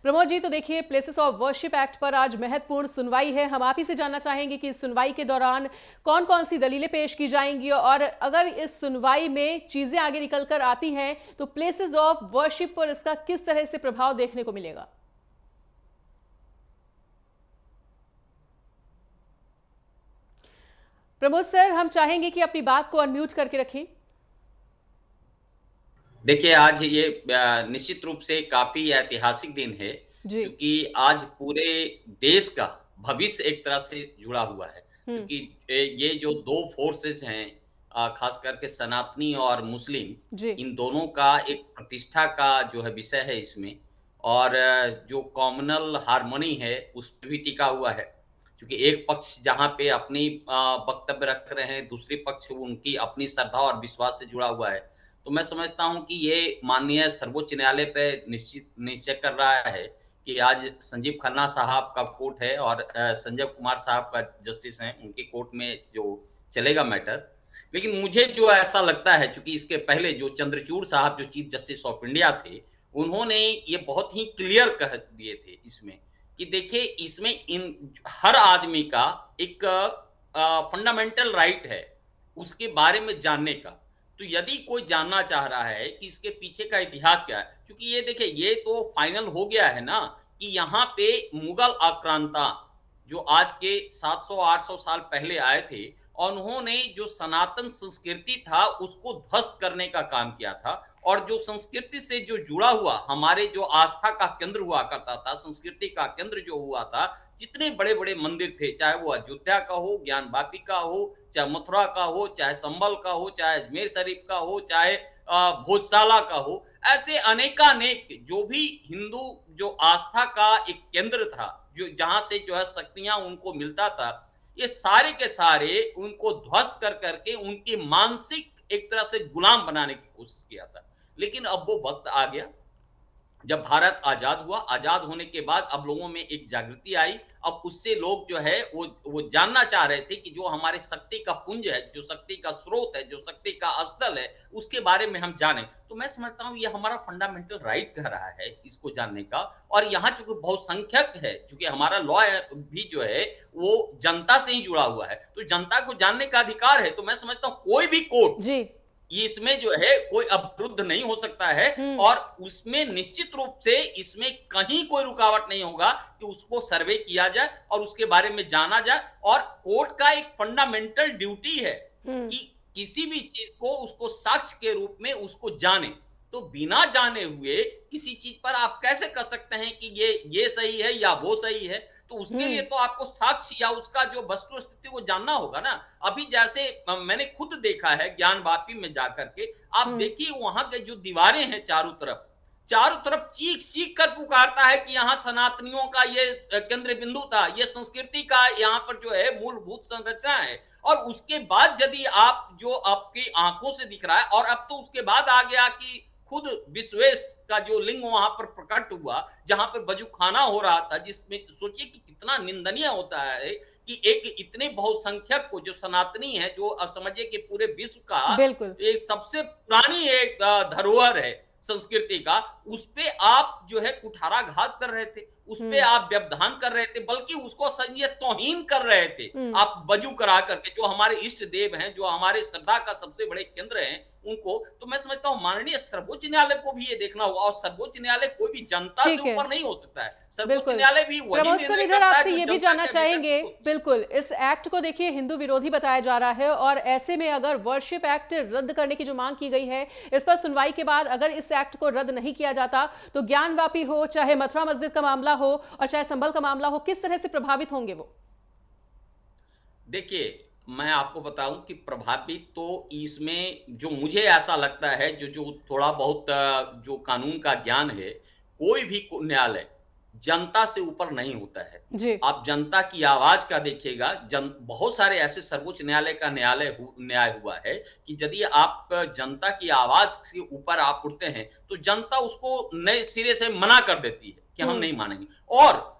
प्रमोद जी, तो देखिए places of worship act पर आज महत्वपूर्ण सुनवाई है। हम आप ही से जानना चाहेंगे कि इस सुनवाई के दौरान कौन कौन सी दलीलें पेश की जाएंगी और अगर इस सुनवाई में चीजें आगे निकल कर आती हैं तो प्लेसेस ऑफ वर्शिप पर इसका किस तरह से प्रभाव देखने को मिलेगा। प्रमोद सर, हम चाहेंगे कि अपनी बात को अनम्यूट करके रखें। देखिए, आज ये निश्चित रूप से काफी ऐतिहासिक दिन है, जी। क्योंकि आज पूरे देश का भविष्य एक तरह से जुड़ा हुआ है। हम्म। क्योंकि ये जो दो फोर्सेस हैं, खास करके सनातनी और मुस्लिम, जी। इन दोनों का एक प्रतिष्ठा का जो है विषय है इसमें। और जो कॉम्युनल हार्मनी है उस पे भी टिका हुआ है, क्योंकि एक पक्ष जहाँ पे अपनी वक्तव्य रख रहे हैं, दूसरी पक्ष उनकी अपनी श्रद्धा और विश्वास से जुड़ा हुआ है। तो मैं समझता हूँ कि ये माननीय सर्वोच्च न्यायालय पे निश्चित निश्चय कर रहा है कि आज संजीव खन्ना साहब का कोर्ट है और संजय कुमार साहब का जस्टिस हैं, उनके कोर्ट में जो चलेगा मैटर। लेकिन मुझे जो ऐसा लगता है, चूंकि इसके पहले जो चंद्रचूड़ साहब जो चीफ जस्टिस ऑफ इंडिया थे, उन्होंने ये बहुत ही क्लियर कह दिए थे इसमें कि देखिए, इसमें इन हर आदमी का एक फंडामेंटल राइट है उसके बारे में जानने का। तो यदि कोई जानना चाह रहा है कि इसके पीछे का इतिहास क्या है, क्योंकि ये देखिए, ये तो फाइनल हो गया है ना कि यहाँ पे मुगल आक्रांता जो आज के 700-800 साल पहले आए थे, और उन्होंने जो सनातन संस्कृति था उसको ध्वस्त करने का काम किया था। और जो संस्कृति से जो जुड़ा हुआ हमारे जो आस्था का केंद्र हुआ करता था, संस्कृति का केंद्र जो हुआ था, जितने बड़े बड़े मंदिर थे, चाहे वो अयोध्या का हो, ज्ञान वापी का हो, चाहे मथुरा का हो, चाहे संभल का हो, चाहे अजमेर शरीफ का हो, चाहे भोजशाला का हो, ऐसे अनेकानेक जो भी हिंदू जो आस्था का एक केंद्र था, जो जहां से जो है शक्तियां उनको मिलता था, ये सारे के सारे उनको ध्वस्त कर करके उनके मानसिक एक तरह से गुलाम बनाने की कोशिश किया था। लेकिन अब वो वक्त आ गया जब भारत आजाद हुआ। आजाद होने के बाद अब लोगों में एक जागृति आई। अब उससे लोग जो है वो जानना चाह रहे थे कि जो हमारे शक्ति का पुंज है, जो शक्ति का स्रोत है, जो शक्ति का स्थल है, उसके बारे में हम जानें। तो मैं समझता हूँ ये हमारा फंडामेंटल राइट कह रहा है इसको जानने का। और यहाँ चूंकि बहुसंख्यक है, चूंकि हमारा लॉ भी जो है वो जनता से ही जुड़ा हुआ है, तो जनता को जानने का अधिकार है। तो मैं समझता हूँ कोई भी कोर्ट जी। इसमें जो है कोई अवरुद्ध नहीं हो सकता है। हम्म। और उसमें निश्चित रूप से इसमें कहीं कोई रुकावट नहीं होगा कि उसको सर्वे किया जाए और उसके बारे में जाना जाए। और कोर्ट का एक फंडामेंटल ड्यूटी है हम्म। कि किसी भी चीज को उसको साक्ष्य के रूप में उसको जाने। तो बिना जाने हुए किसी चीज पर आप कैसे कर सकते हैं कि ये सही है या वो सही है। तो उसके लिए हम्म। तो आपको साक्ष्य या उसका जो वस्तु स्थिति को जानना होगा ना। अभी जैसे मैंने खुद देखा है ज्ञान वापी में जाकर के, आप हम्म। देखिए वहां के जो दीवारें हैं चारों तरफ चीख चीख कर पुकारता है कि यहाँ सनातनियों का ये केंद्र बिंदु था, ये संस्कृति का यहाँ पर जो है मूलभूत संरचना है। और उसके बाद यदि आप जो आपकी आंखों से दिख रहा है, और अब तो उसके बाद आ गया कि खुद विश्वेश का जो लिंग वहां पर प्रकट हुआ, जहां पर बजूखाना हो रहा था, जिसमें सोचिए कि कितना निंदनीय होता है कि एक इतने बहुसंख्यक को जो सनातनी है, जो समझिए कि पूरे विश्व का बिल्कुल। एक सबसे पुरानी एक धरोहर है संस्कृति का, उस पे आप जो है कुठाराघात कर रहे थे, उस पे हम्म। आप व्यवधान कर रहे थे, बल्कि उसको संजय तौहीन कर रहे थे। हम्म। आप वजू करा करके जो हमारे इष्ट देव हैं, जो हमारे श्रद्धा का सबसे बड़े केंद्र हैं, उनको। तो मैं समझता हूँ माननीय सर्वोच्च न्यायालय को भी ये देखना होगा। और सर्वोच्च न्यायालय कोई भी जनता से ठीक है। ऊपर नहीं हो सकता है। सर्वोच्च बिल्कुल। न्यायालय भी वही प्रमोद सर, निर्णय इधर करता है आपसे जो ये भी जनता जानना के अभिप्राय चाहेंगे। होती है। बिल्कुल, इस एक्ट को देखिए हिंदू विरोधी बताया जा रहा है और ऐसे में अगर वर्शिप एक्ट रद्द करने की जो मांग की गई है, इस पर सुनवाई के बाद अगर इस एक्ट को रद्द नहीं किया जाता तो ज्ञानवापी हो, चाहे मथुरा मस्जिद का मामला हो और चाहे संभल का मामला हो, किस तरह से प्रभावित होंगे वो। देखिए, मैं आपको बताऊं कि प्रभावित तो इसमें जो मुझे ऐसा लगता है, जो जो थोड़ा बहुत जो कानून का ज्ञान है, कोई भी न्यायालय जनता से ऊपर नहीं होता है। जी। आप जनता की आवाज का देखिएगा। बहुत सारे ऐसे सर्वोच्च न्यायालय का न्याय हुआ है कि यदि आप जनता की आवाज से ऊपर आप उठते हैं तो जनता उसको नए सिरे से मना कर देती है कि हम हम्म। नहीं मानेंगे। और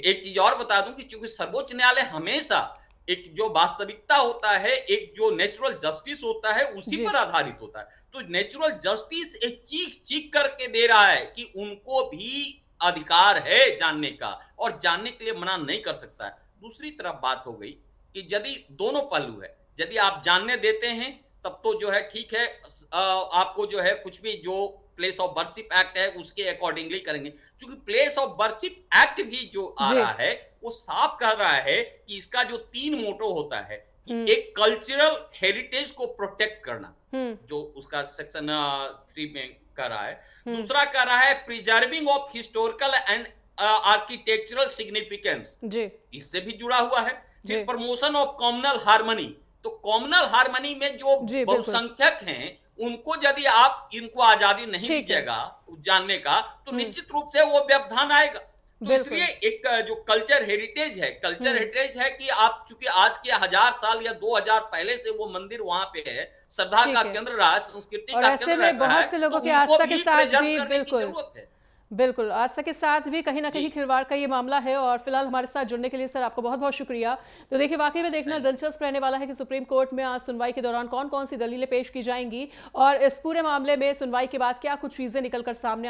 एक चीज और बता दूं कि चूंकि सर्वोच्च न्यायालय हमेशा एक जो वास्तविकता होता है, एक जो नेचुरल जस्टिस होता है, उसी जी। पर आधारित होता है। तो नेचुरल जस्टिस एक चीख चीख करके दे रहा है कि उनको भी अधिकार है जानने का और जानने के लिए मना नहीं कर सकता है। दूसरी तरफ बात हो गई कि यदि दोनों पहलू है, यदि आप जानने देते हैं तब तो जो है ठीक है, आपको जो है कुछ भी जो प्लेस ऑफ वर्शिप एक्ट है उसके अकॉर्डिंगली करेंगे, क्योंकि प्लेस ऑफ वर्शिप एक्ट भी जो आ जी। रहा है वो साफ कह रहा है कि इसका जो 3 मोटो होता है कि हुँ, एक कल्चरल हेरिटेज को प्रोटेक्ट करना, हुँ, जो उसका सेक्शन 3 में कर रहा है। हुँ। दूसरा कह रहा है preserving of historical and architectural significance, जी, इससे भी जुड़ा हुआ है। जी। फिर प्रमोशन ऑफ कॉम्युनल हार्मनी, तो कॉम्युनल हार्मनी में जो जी, बिल्कुल। बहुसंख्यक हैं उनको यदि आप इनको आजादी नहीं ठीक है। दीजिएगा जानने का, तो हुँ, निश्चित रूप से वो व्यवधान आएगा। तो इसलिए बिल्कुल। एक जो कल्चर हेरिटेज है, कल्चर हुँ, हेरिटेज है कि आप चूंकि आज के 1000 साल या 2000 पहले से वो मंदिर वहां पे है, श्रद्धा का ठीक है। केंद्र रहा है, संस्कृति और का ऐसे केंद्र में रहा है, बहुत से तो लोगों की उनको आस्था के भी साथ प्रिजर्व भी करने की बिल्कुल, जरूरत है। बिल्कुल, आस्था के साथ भी कहीं न जी, कहीं खिलवाड़ का ये मामला है और फिलहाल हमारे साथ जुड़ने के लिए सर आपका बहुत-बहुत शुक्रिया। तो देखिए वाक़ई में देखना थैंक दिलचस्प रहने वाला है कि सुप्रीम कोर्ट में आज सुनवाई के दौरान कौन-कौन सी दलीलें पेश की जाएँगी और इस पूरे मामले में सुनवाई के बाद क्या कुछ चीज़ें निकल कर सामने